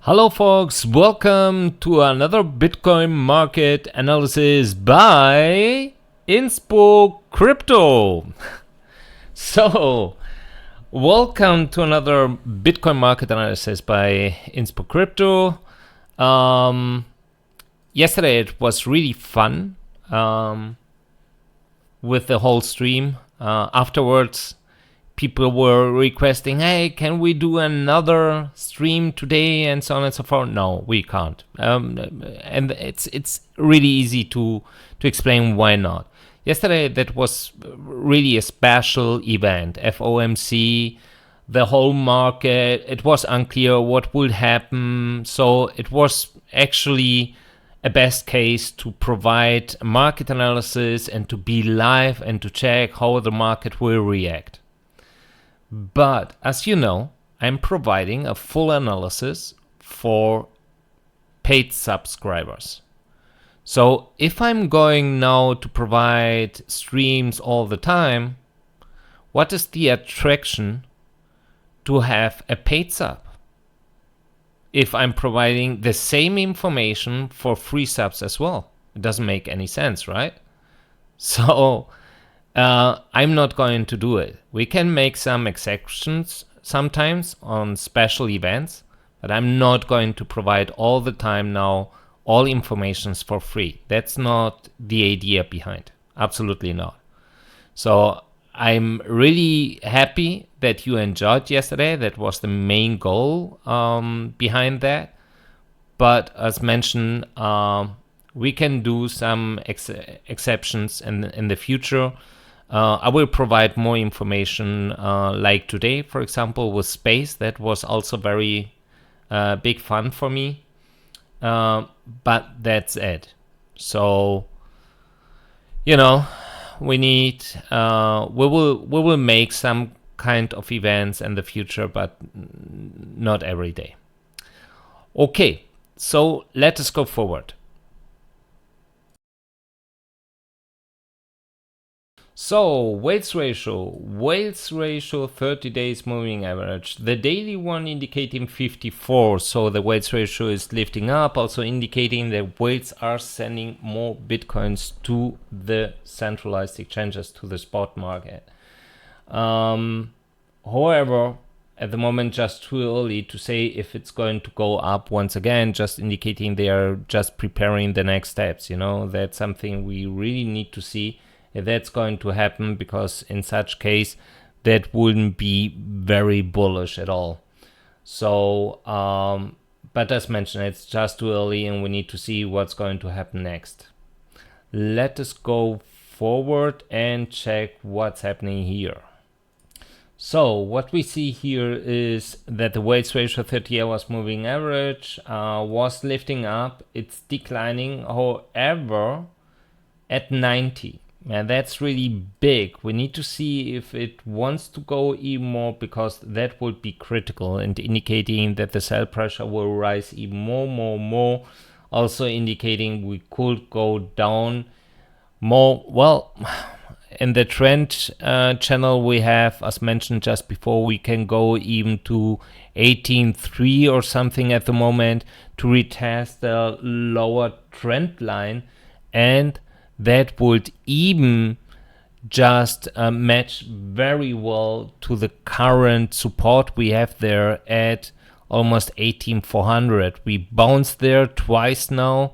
Hello folks, welcome to another Bitcoin market analysis by Inspocrypto. So, welcome to another Bitcoin market analysis by Inspocrypto. Yesterday it was really fun with the whole stream. Afterwards, people were requesting, hey, can we do another stream today, and so on and so forth. No, we can't. And it's really easy to explain why not. Yesterday, that was really a special event. FOMC, the whole market, it was unclear what would happen. So it was actually a best case to provide market analysis and to be live and to check how the market will react. But as you know, I'm providing a full analysis for paid subscribers. So if I'm going now to provide streams all the time, what is the attraction to have a paid sub if I'm providing the same information for free subs as well? It doesn't make any sense, right? So I'm not going to do it. We can make some exceptions sometimes on special events, but I'm not going to provide all the time now all informations for free. That's not the idea behind. Absolutely not. So I'm really happy that you enjoyed yesterday. That was the main goal behind that. But as mentioned, we can do some exceptions in the future. I will provide more information like today, for example, with space. That was also very big fun for me. But that's it. So, you know, we need, we will make some kind of events in the future, but not every day. Okay, so let us go forward. So, Wales ratio 30 days moving average, the daily one indicating 54, so the Wales ratio is lifting up, also indicating that whales are sending more bitcoins to the centralized exchanges, to the spot market. However, at the moment, just too early to say if it's going to go up once again, just indicating they are just preparing the next steps. You know, that's something we really need to see if that's going to happen, because in such case that wouldn't be very bullish at all. So but as mentioned, it's just too early and we need to see what's going to happen next. Let us go forward and check what's happening here. So what we see here is that the Wales ratio 30 hours moving average was lifting up. It's declining, however, at 90. And that's really big. We need to see if it wants to go even more, because that would be critical and indicating that the sell pressure will rise even more. Also indicating we could go down more. Well, in the trend channel we have, as mentioned just before, we can go even to 18.3 or something at the moment to retest the lower trend line, and that would even just match very well to the current support we have there at almost 18,400. We bounced there twice now,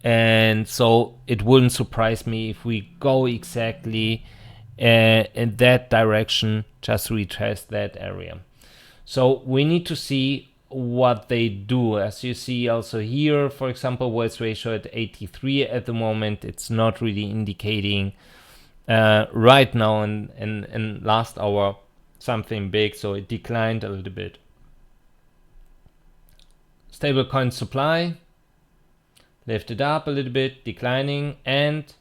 and so it wouldn't surprise me if we go exactly in that direction, just to retest that area. So we need to see what they do. As you see also here, for example, Wales ratio at 83 at the moment. It's not really indicating right now in last hour something big, so it declined a little bit. Stablecoin supply lifted up a little bit, declining, and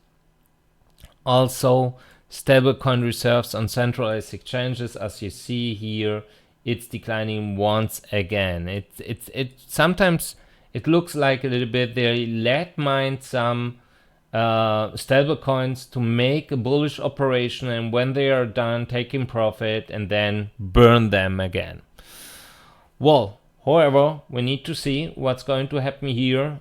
also stablecoin reserves on centralized exchanges, as you see here, it's declining once again. It sometimes it looks like a little bit they let mine some stablecoins to make a bullish operation, and when they are done, taking profit and then burn them again. Well, However, we need to see what's going to happen here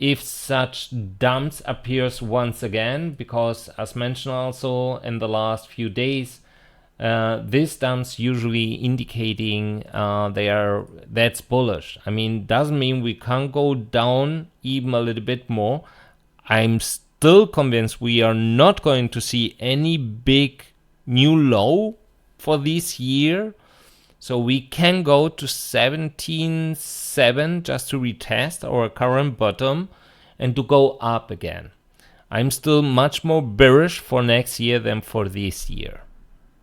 if such dumps appears once again, because as mentioned also in the last few days, these dumps usually indicating that's bullish. I mean, doesn't mean we can't go down even a little bit more. I'm still convinced we are not going to see any big new low for this year. So we can go to 17.7 just to retest our current bottom and to go up again. I'm still much more bearish for next year than for this year.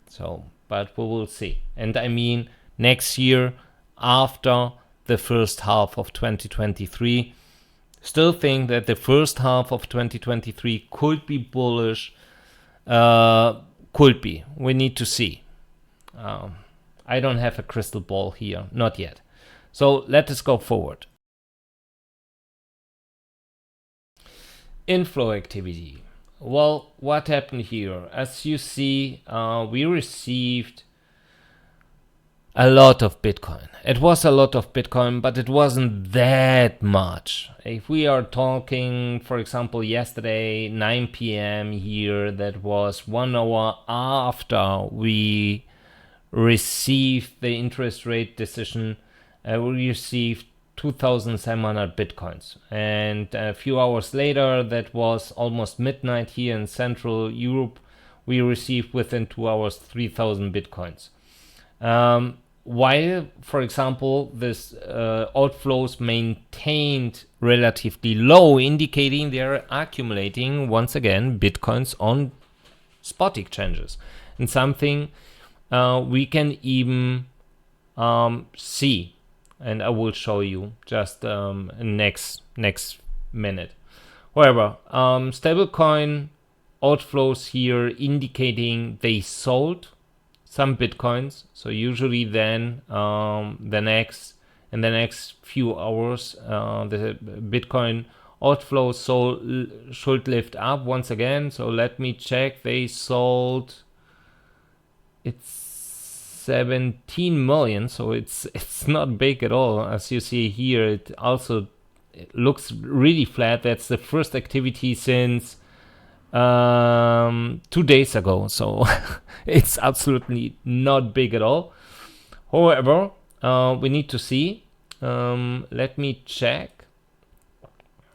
So, but we will see. And I mean next year after the first half of 2023. Still think that the first half of 2023 could be bullish. Could be. We need to see. I don't have a crystal ball here, not yet. So let us go forward. Inflow activity. Well, what happened here? As you see, we received a lot of Bitcoin. It was a lot of Bitcoin, but it wasn't that much. If we are talking, for example, yesterday, 9 p.m. here, that was 1 hour after we received the interest rate decision, we received 2,700 Bitcoins. And a few hours later, that was almost midnight here in Central Europe, we received within 2 hours 3,000 Bitcoins. While, for example, this outflows maintained relatively low, indicating they are accumulating once again Bitcoins on spot exchanges. And something we can even see, and I will show you just next minute. However, stablecoin outflows here indicating they sold some Bitcoins. So usually then in the next few hours, the Bitcoin outflow should lift up once again. So let me check. They sold, it's 17 million, so it's not big at all. As you see here, it looks really flat. That's the first activity since 2 days ago, so it's absolutely not big at all. However, we need to see. Let me check.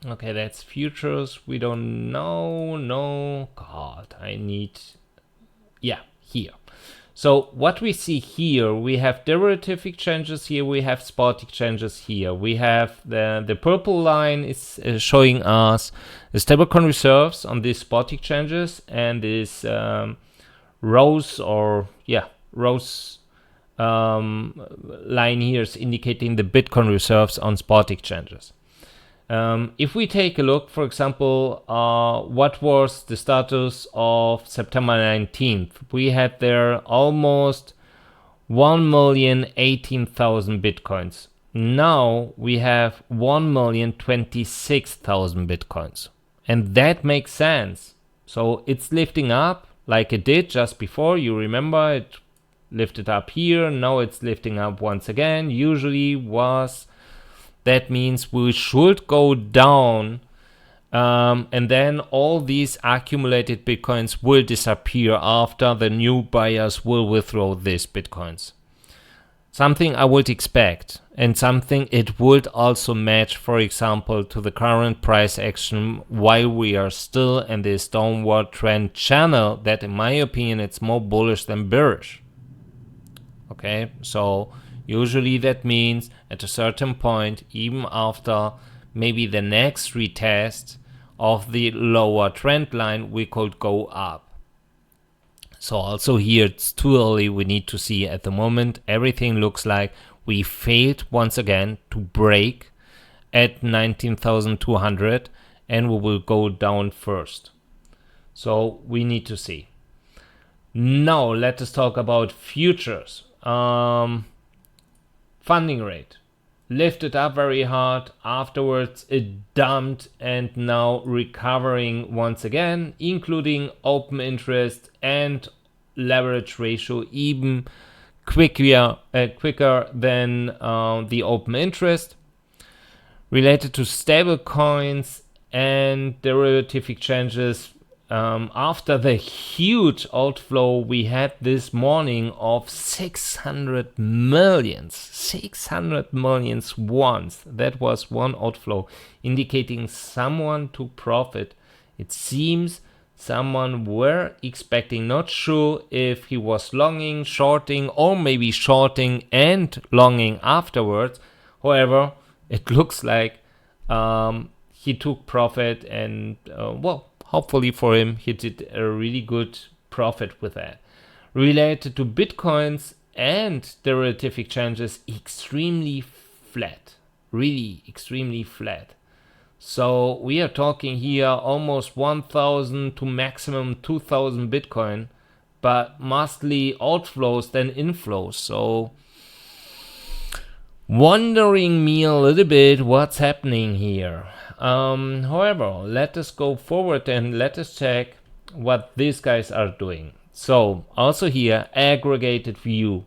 Okay, that's futures. We don't know. No, God, I need. Yeah, here. So what we see here, we have derivative exchanges here, we have spot exchanges here. We have the purple line is showing us the stablecoin reserves on these spot exchanges, and this rows line here is indicating the Bitcoin reserves on spot exchanges. If we take a look, for example, what was the status of September 19th? We had there almost 1,018,000 Bitcoins. Now we have 1,026,000 Bitcoins. And that makes sense. So it's lifting up like it did just before. You remember it lifted up here. Now it's lifting up once again. That means we should go down, and then all these accumulated Bitcoins will disappear after the new buyers will withdraw these Bitcoins. Something I would expect, and something it would also match, for example, to the current price action while we are still in this downward trend channel that, in my opinion, it's more bullish than bearish. Okay, so usually that means at a certain point, even after maybe the next retest of the lower trend line, we could go up. So also here it's too early. We need to see. At the moment, everything looks like we failed once again to break at 19,200, and we will go down first. So we need to see. Now let us talk about futures. Funding rate lifted up very hard, afterwards it dumped, and now recovering once again, including open interest and leverage ratio even quicker than the open interest. Related to stable coins and derivative exchanges, after the huge outflow we had this morning of 600 millions once. That was one outflow, indicating someone took profit. It seems someone were expecting, not sure if he was longing, shorting, or maybe shorting and longing afterwards. However, it looks like he took profit, and well, hopefully for him, he did a really good profit with that. Related to Bitcoins and derivative exchanges, extremely flat, really extremely flat. So we are talking here almost 1,000 to maximum 2,000 Bitcoin, but mostly outflows than inflows. So wondering me a little bit what's happening here. However, let us go forward and let us check what these guys are doing. So also here, aggregated view,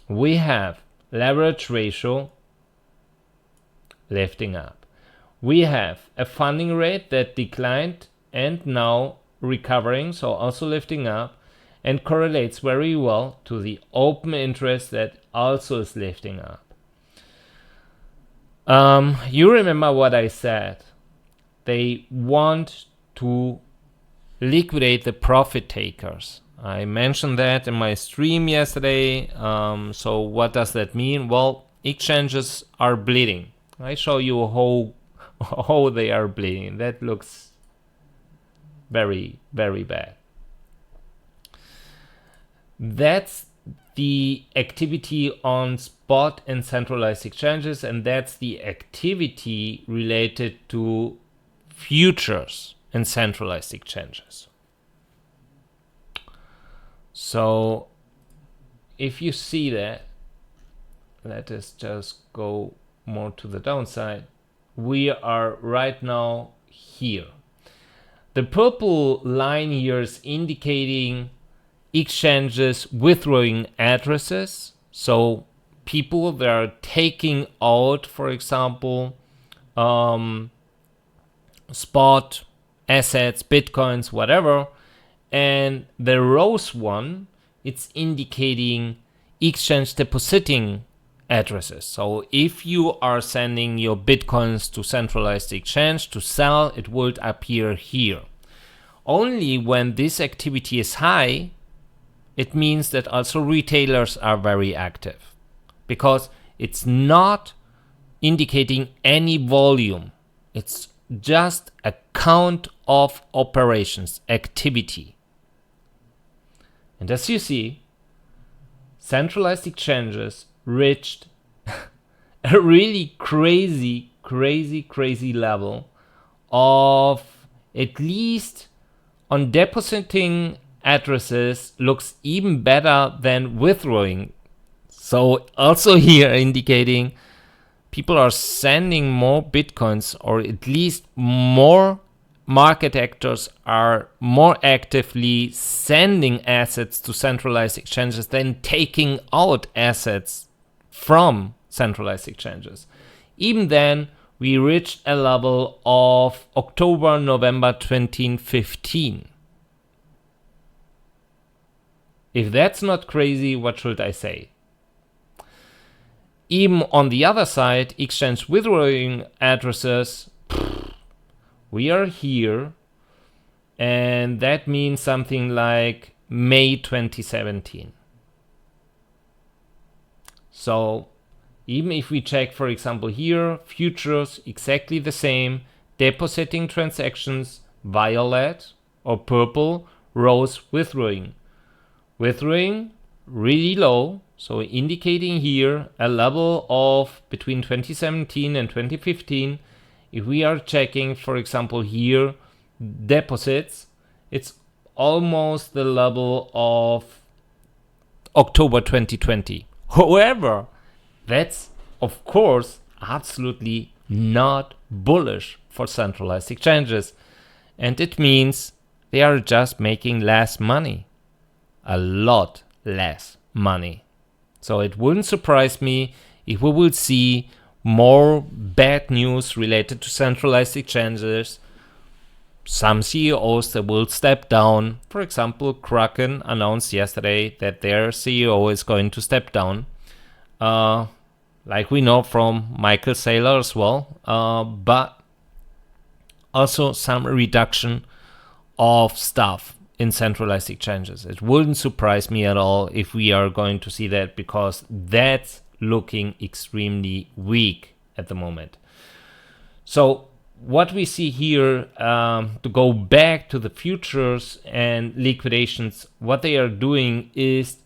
we have leverage ratio lifting up. We have a funding rate that declined and now recovering, so also lifting up, and correlates very well to the open interest that also is lifting up. You remember what I said. They want to liquidate the profit takers. I mentioned that in my stream yesterday. So what does that mean? Well, exchanges are bleeding. I show you how they are bleeding. That looks very, very bad. That's the activity on spot and centralized exchanges, and that's the activity related to futures and centralized exchanges. So if you see that, let us just go more to the downside. We are right now here. The purple line here is indicating exchanges withdrawing addresses. So people that are taking out, for example, spot assets, bitcoins, whatever. And the rose one, it's indicating exchange depositing addresses. So if you are sending your bitcoins to centralized exchange to sell, it will appear here. Only when this activity is high, it means that also retailers are very active, because it's not indicating any volume. It's just a count of operations, activity. And as you see, centralized exchanges reached a really crazy level of, at least on depositing addresses, looks even better than withdrawing. So also here indicating people are sending more bitcoins, or at least more market actors are more actively sending assets to centralized exchanges than taking out assets from centralized exchanges. Even then, we reached a level of October, November 2015. If that's not crazy, what should I say? Even on the other side, exchange withdrawing addresses, we are here, and that means something like May 2017. So even if we check, for example, here, futures, exactly the same, depositing transactions, violet or purple, rose withdrawing. Withdrawing really low, so indicating here a level of between 2017 and 2015. If we are checking, for example, here, deposits, it's almost the level of October 2020. However, that's, of course, absolutely not bullish for centralized exchanges. And it means they are just making less money. A lot less money. So it wouldn't surprise me if we will see more bad news related to centralized exchanges. Some CEOs that will step down. For example, Kraken announced yesterday that their CEO is going to step down. Like we know from Michael Saylor as well. But also some reduction of staff in centralized exchanges. It wouldn't surprise me at all if we are going to see that, because that's looking extremely weak at the moment. So what we see here, to go back to the futures and liquidations, what they are doing is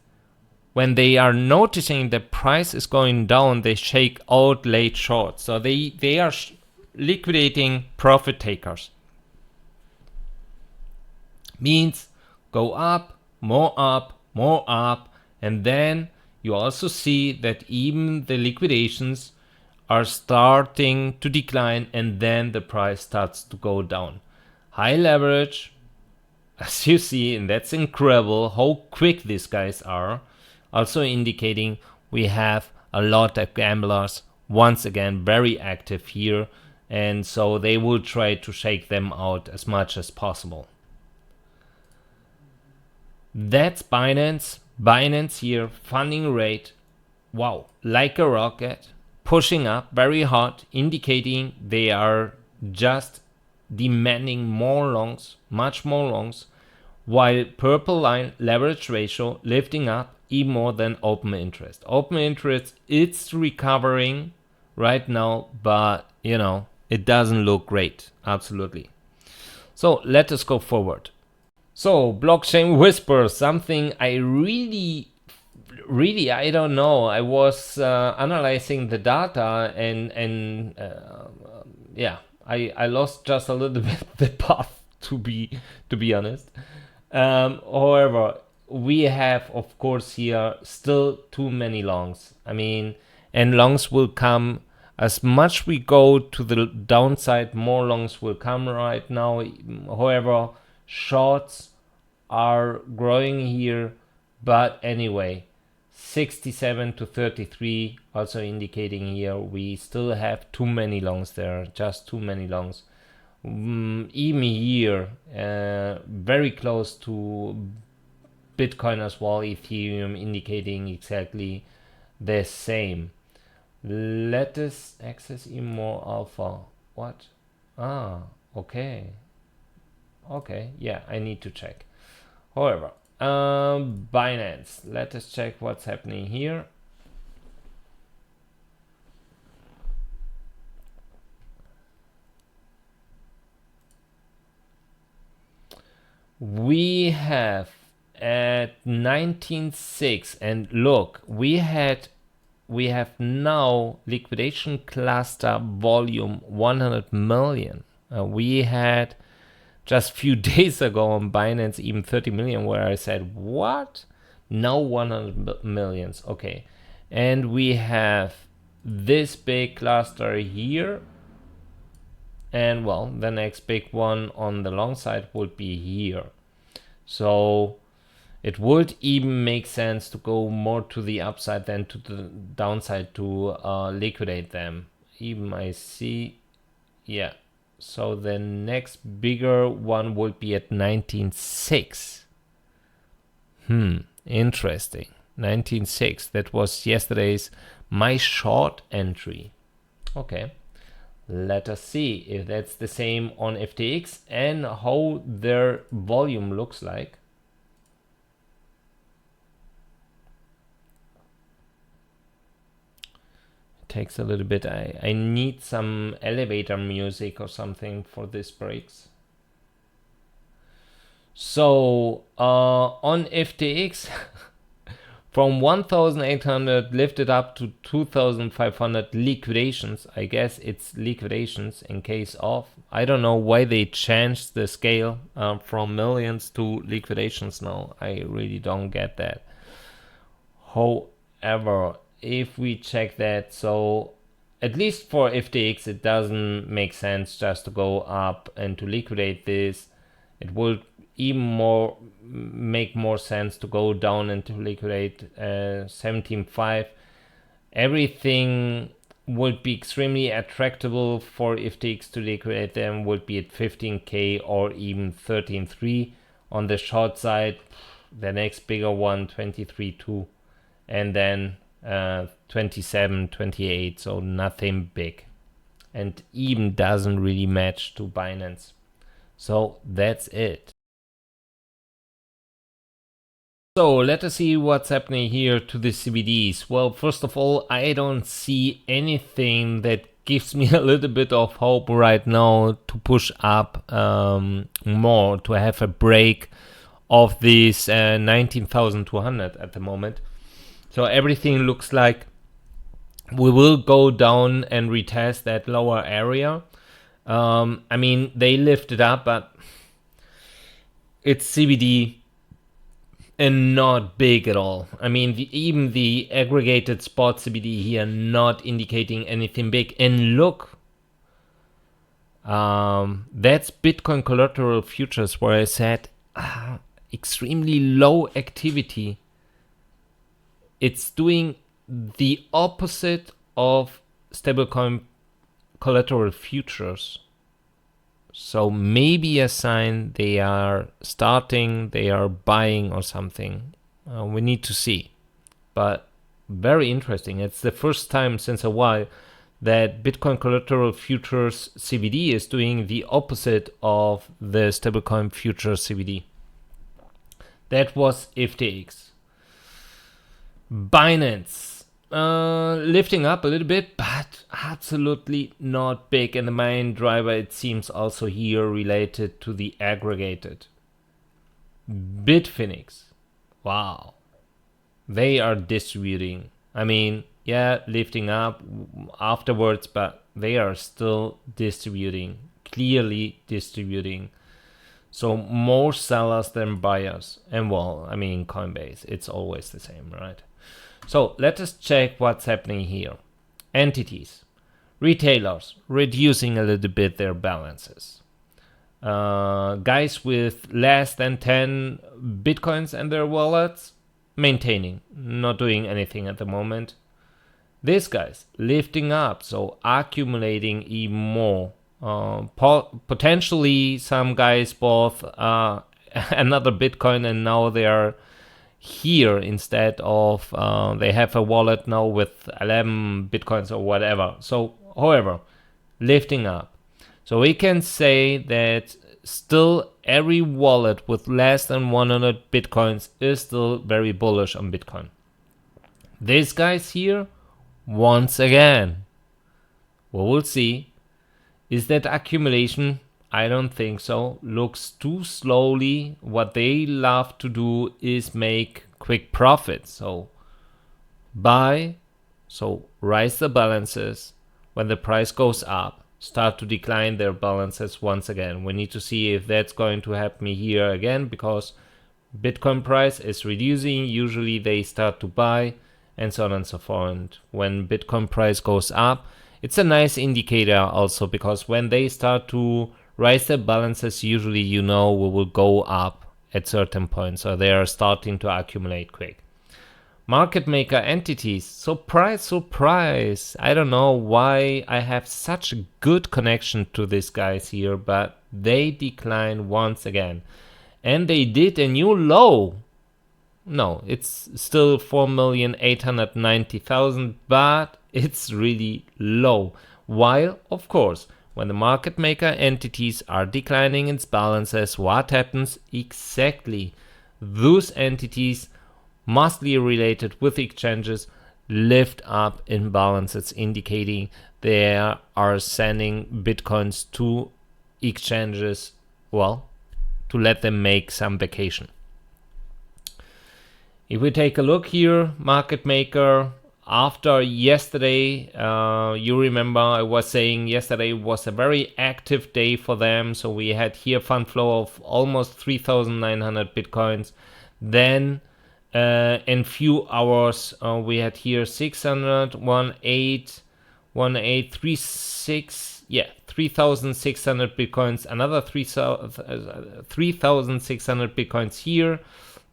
when they are noticing the price is going down, they shake out late shorts. So they are liquidating profit takers. Means go up, more up, more up, and then you also see that even the liquidations are starting to decline, and then the price starts to go down. High leverage, as you see, and that's incredible how quick these guys are, also indicating we have a lot of gamblers once again very active here, and so they will try to shake them out as much as possible. That's Binance. Binance here, funding rate, wow, like a rocket, pushing up very hard, indicating they are just demanding more longs, much more longs, while purple line leverage ratio lifting up even more than open interest. Open interest, it's recovering right now, but it doesn't look great, absolutely. So let us go forward. So, blockchain whisper, something I really, I don't know. I was analyzing the data, and yeah, I lost just a little bit the path, to be honest. However, we have, of course, here still too many longs. I mean, and longs will come as much we go to the downside, more longs will come right now. However, shorts are growing here, but anyway, 67 to 33 also indicating here we still have too many longs there, just too many longs. Even here, very close to Bitcoin as well, Ethereum indicating exactly the same. Let us access even more alpha. What? Okay. Yeah, I need to check. However, Binance. Let us check what's happening here. We have at 19.6, and look, we have now liquidation cluster volume 100 million. We had just a few days ago on Binance even 30 million, where I said, what? Now 100 millions. Okay. And we have this big cluster here. And well, the next big one on the long side would be here. So it would even make sense to go more to the upside than to the downside to liquidate them. Even I see, yeah. So the next bigger one would be at 19.6. Interesting. 19.6. That was yesterday's my short entry. Okay. Let us see if that's the same on FTX and how their volume looks like. It takes a little bit. I need some elevator music or something for this breaks. So on FTX, from 1,800 lifted up to 2,500 liquidations. I guess it's liquidations in case of. I don't know why they changed the scale from millions to liquidations now. I really don't get that. However, if we check that, so at least for FTX, it doesn't make sense just to go up and to liquidate this. it would even more make more sense to go down and to liquidate 17.5. Everything would be extremely attractable for FTX to liquidate them, would be at 15k or even 13.3. On the short side, the next bigger one 23.2, and then 27, 28, so nothing big, and even doesn't really match to Binance. So that's it. So let us see what's happening here to the CBDs. Well, first of all, I don't see anything that gives me a little bit of hope right now to push up more, to have a break of this 19,200 at the moment. So everything looks like we will go down and retest that lower area. I mean, they lifted up, but it's CBD and not big at all. I mean, even the aggregated spot CBD here not indicating anything big. And look, that's Bitcoin collateral futures where I said extremely low activity. It's doing the opposite of stablecoin collateral futures. So maybe a sign they are starting, they are buying or something. We need to see. But very interesting. It's the first time since a while that Bitcoin collateral futures CBD is doing the opposite of the stablecoin futures CBD. That was FTX. Binance. Lifting up a little bit, but absolutely not big. And the main driver, it seems, also here related to the aggregated. Bitfinex. Wow. They are distributing. I mean, yeah, lifting up afterwards, but they are still distributing. Clearly distributing. So more sellers than buyers. And well, I mean, Coinbase, it's always the same, right? So let us check what's happening here. Entities, retailers reducing a little bit their balances. Guys with less than 10 Bitcoins in their wallets, maintaining, not doing anything at the moment. These guys lifting up, so accumulating even more. Potentially some guys bought another Bitcoin and now they are here instead of they have a wallet now with 11 Bitcoins or whatever. So however, lifting up. So we can say that still every wallet with less than 100 Bitcoins is still very bullish on Bitcoin. These guys here, once again, we will see. Is that accumulation? I don't think so. Looks too slowly. What they love to do is make quick profits. So buy, so rise the balances. When the price goes up, start to decline their balances once again. We need to see if that's going to happen here again, because Bitcoin price is reducing. Usually they start to buy and so on and so forth. And when Bitcoin price goes up, it's a nice indicator also, because when they start to rise their balances, usually we will go up at certain points. So they are starting to accumulate quick. Market maker entities, surprise, surprise. I don't know why I have such a good connection to these guys here, but they declined once again. And they did a new low. No, it's still 4,890,000, but it's really low. While, of course, when the market maker entities are declining its balances, what happens? Exactly. Those entities, mostly related with exchanges, lift up in balances, indicating they are sending Bitcoins to exchanges, well, to let them make some vacation. If we take a look here, market maker, after yesterday, you remember I was saying yesterday was a very active day for them. So we had here fund flow of almost 3,900 Bitcoins. Then in few hours, we had here 600, 1836. yeah, 3,600 bitcoins, another 3,600 bitcoins here,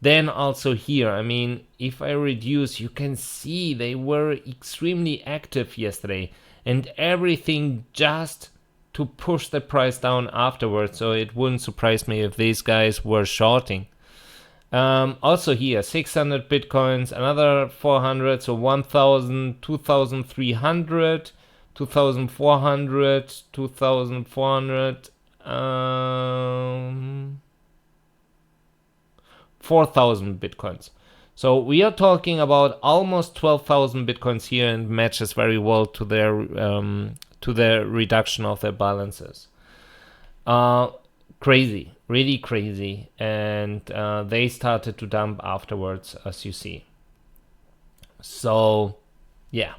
then also here. I mean, if I reduce, you can see they were extremely active yesterday, and everything just to push the price down afterwards. So it wouldn't surprise me if these guys were shorting. Also here, 600 bitcoins, another 400, so 1,000, 2,300, 2,400, 2,400, 4,000 bitcoins. So we are talking about almost 12,000 bitcoins here, and matches very well to their reduction of their balances. Crazy, really crazy, and they started to dump afterwards, as you see. So yeah,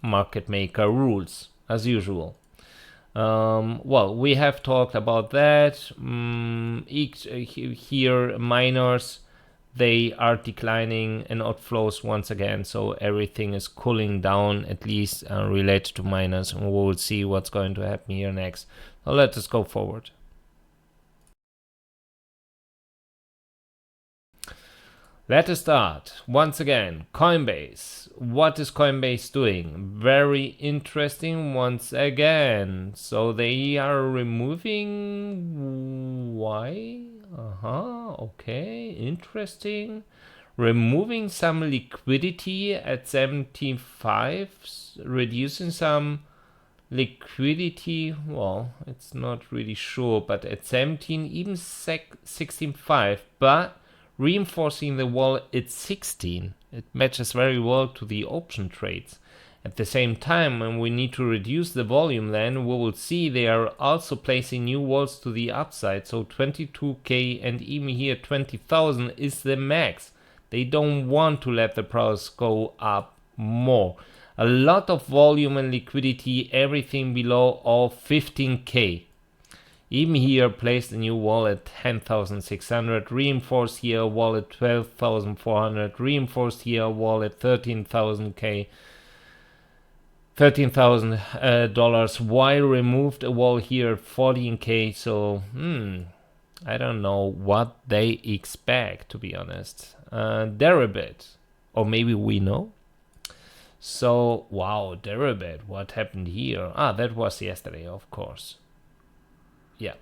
market maker rules as usual. Well, we have talked about that. Here miners, they are declining in outflows once again, so everything is cooling down, at least related to miners, and we will see what's going to happen here next. So let us go forward. Let us start. Once again, Coinbase. What is Coinbase doing? Very interesting once again. So they are removing... Why? Okay, interesting. Removing some liquidity at 75, reducing some liquidity. Well, it's not really sure, but at 17, even 16.5, but reinforcing the wall at 16. It matches very well to the option trades. At the same time, when we need to reduce the volume, then we will see they are also placing new walls to the upside. So 22k and even here 20,000 is the max. They don't want to let the price go up more. A lot of volume and liquidity, everything below of 15k. Even here, placed a new wall at 10,600, reinforced here a wall at 12,400, reinforced here a wall at 13,000k, $13,000, while removed a wall here at 14k. So, I don't know what they expect, to be honest. Deribit, or maybe we know. So, wow, Deribit, what happened here? That was yesterday, of course. Yeah,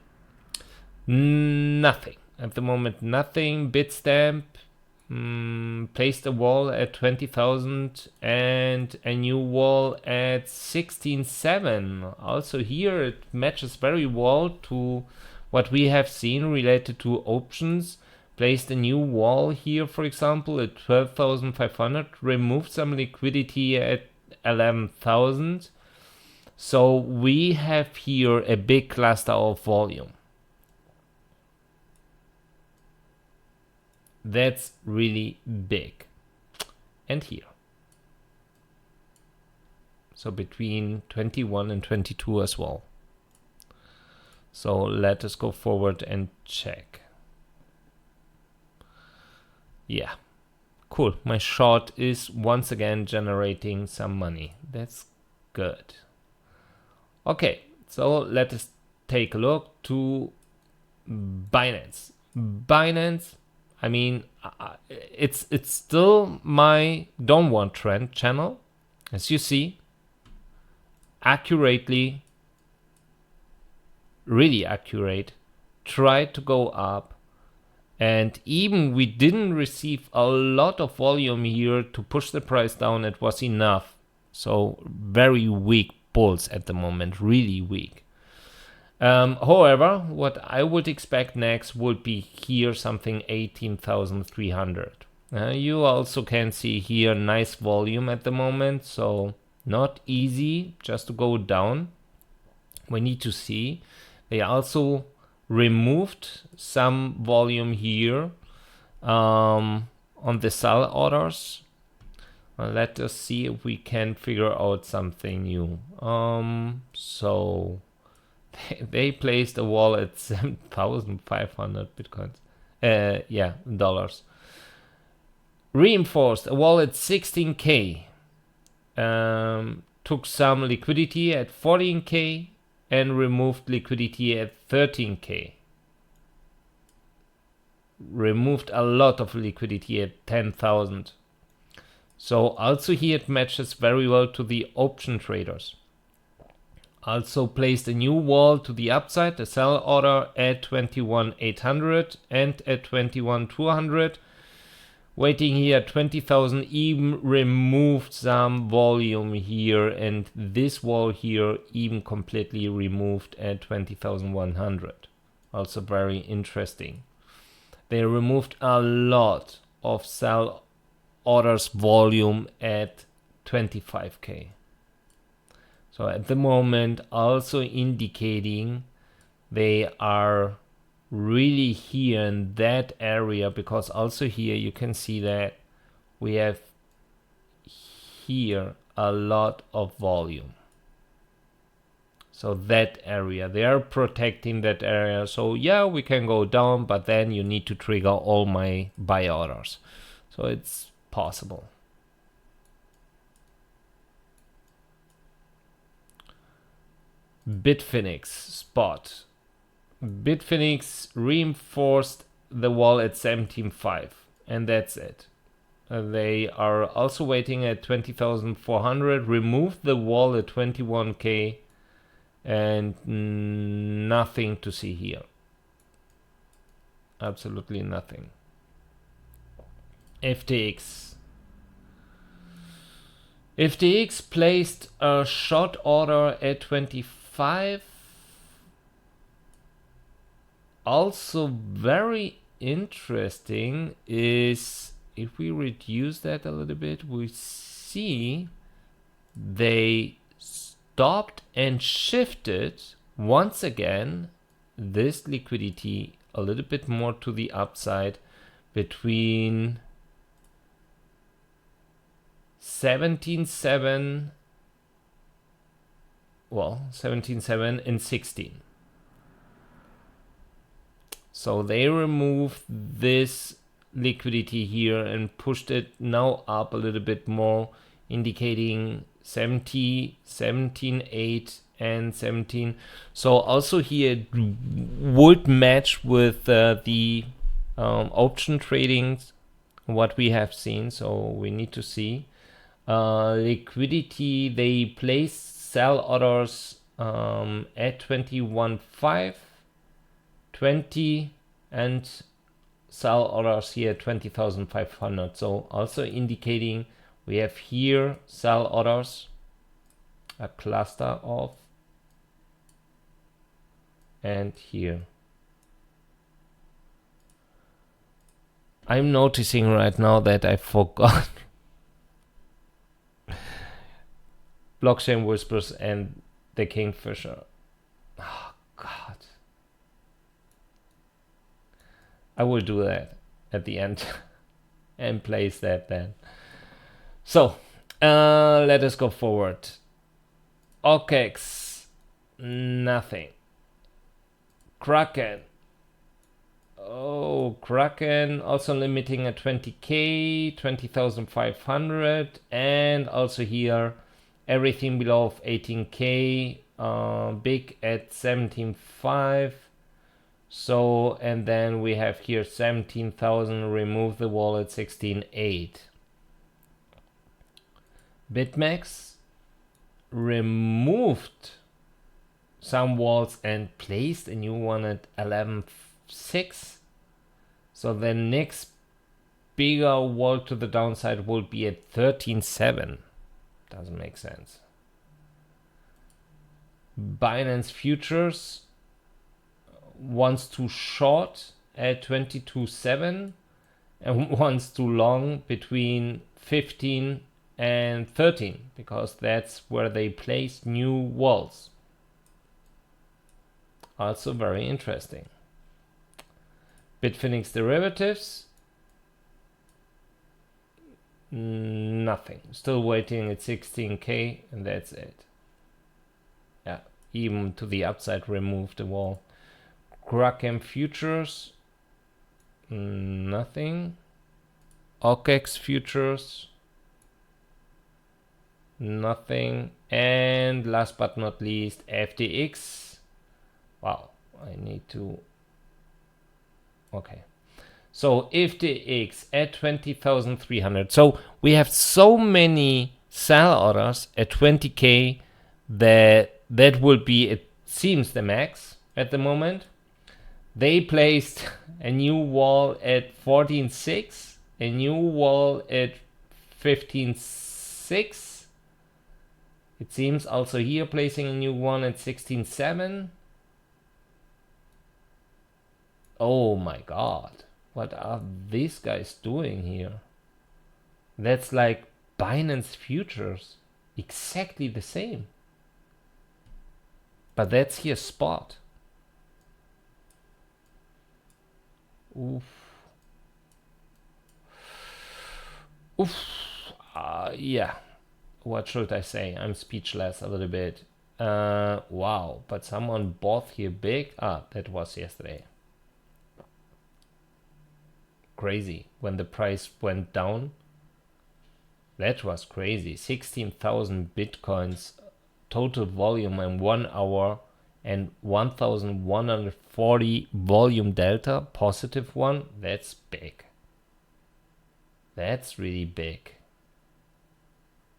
nothing at the moment. Nothing. Bitstamp placed a wall at 20,000 and a new wall at 16.7. Also here it matches very well to what we have seen related to options. Placed a new wall here, for example, at 12,500. Removed some liquidity at 11,000. So we have here a big cluster of volume. That's really big. And here. So between 21 and 22 as well. So let us go forward and check. Yeah, cool. My short is once again generating some money. That's good. Okay, so let us take a look to Binance. Binance, I mean, it's still my downward trend channel, as you see, accurately, really accurate, tried to go up, and even we didn't receive a lot of volume here to push the price down. It was enough. So very weak bulls at the moment, really weak. However, what I would expect next would be here something 18,300. You also can see here nice volume at the moment, so not easy just to go down. We need to see. They also removed some volume here on the sell orders. Let us see if we can figure out something new. So they placed a wall at 7,500 bitcoins. Yeah, dollars. Reinforced a wall at 16k. Took some liquidity at 14k. and removed liquidity at 13K. Removed a lot of liquidity at 10,000. So also here it matches very well to the option traders. Also placed a new wall to the upside, a sell order at 21,800 and at 21,200. Waiting here at 20,000, even removed some volume here, and this wall here even completely removed at 20,100. Also very interesting. They removed a lot of sell orders volume at 25K. So at the moment also indicating they are really here in that area, because also here you can see that we have here a lot of volume. So that area, they are protecting that area. So yeah, we can go down, but then you need to trigger all my buy orders. So it's possible. Bitfinex spot. Bitfinex reinforced the wall at 17.5, and that's it. They are also waiting at 20,400, removed the wall at 21K, and nothing to see here. Absolutely nothing. FTX. FTX placed a short order at 25. Also very interesting is if we reduce that a little bit, we see they stopped and shifted once again this liquidity a little bit more to the upside between 17.7, well, 17.7 and 16. So they removed this liquidity here and pushed it now up a little bit more, indicating 17, 17.8 and 17. So also here it would match with the option tradings, what we have seen. So we need to see. Liquidity, they placed sell orders at 21.5, 20, and sell orders here at 20,500. So also indicating we have here sell orders, a cluster of, and here. I'm noticing right now that I forgot Blockchain Whispers and the Kingfisher. Oh God. I will do that at the end and place that then. So let us go forward. OKEX, nothing. Kraken. Oh, Kraken also limiting at 20K, 20,500, and also here everything below 18K, big at 17.5. So, and then we have here 17,000, remove the wall at 16.8. BitMEX removed some walls and placed a new one at 11.6. So the next bigger wall to the downside will be at 13.7. Doesn't make sense. Binance Futures wants to short at 22.7 and wants to long between 15 and 13, because that's where they place new walls. Also very interesting. Bitfinex derivatives, nothing. Still waiting at 16K, and that's it. Yeah, even to the upside, remove the wall. Kraken futures, nothing. OKEX futures, nothing. And last but not least, FTX. Wow, I need to, okay. So FTX at 20,300. So we have so many sell orders at 20K that will be, it seems, the max at the moment. They placed a new wall at 14.6, a new wall at 15.6. It seems also here placing a new one at 16.7. Oh my god. What are these guys doing here? That's like Binance futures. Exactly the same. But that's here spot. Oof. Oof. Yeah. What should I say? I'm speechless a little bit. Wow. But someone bought here big. That was yesterday. Crazy. When the price went down. That was crazy. 16,000 Bitcoins total volume in 1 hour and 1,140 volume delta, positive one. That's big. That's really big.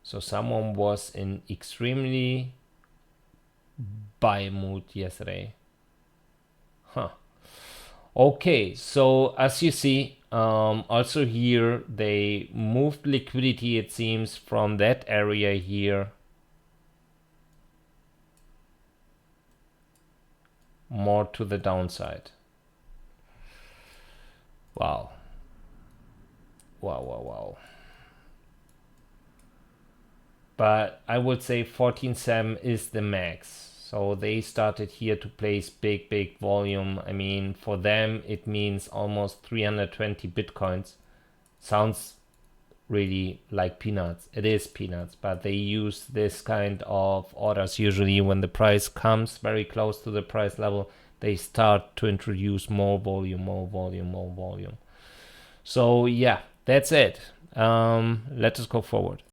So someone was in extremely buy mood yesterday. Huh. Okay, so as you see, also here they moved liquidity, it seems, from that area here more to the downside. Wow. Wow, wow, wow. But I would say 14.7 is the max. So they started here to place big volume. I mean, for them, it means almost 320 Bitcoins. Sounds really like peanuts. It is peanuts, but they use this kind of orders usually when the price comes very close to the price level. They start to introduce more volume, more volume, more volume. So yeah, that's it. Let us go forward.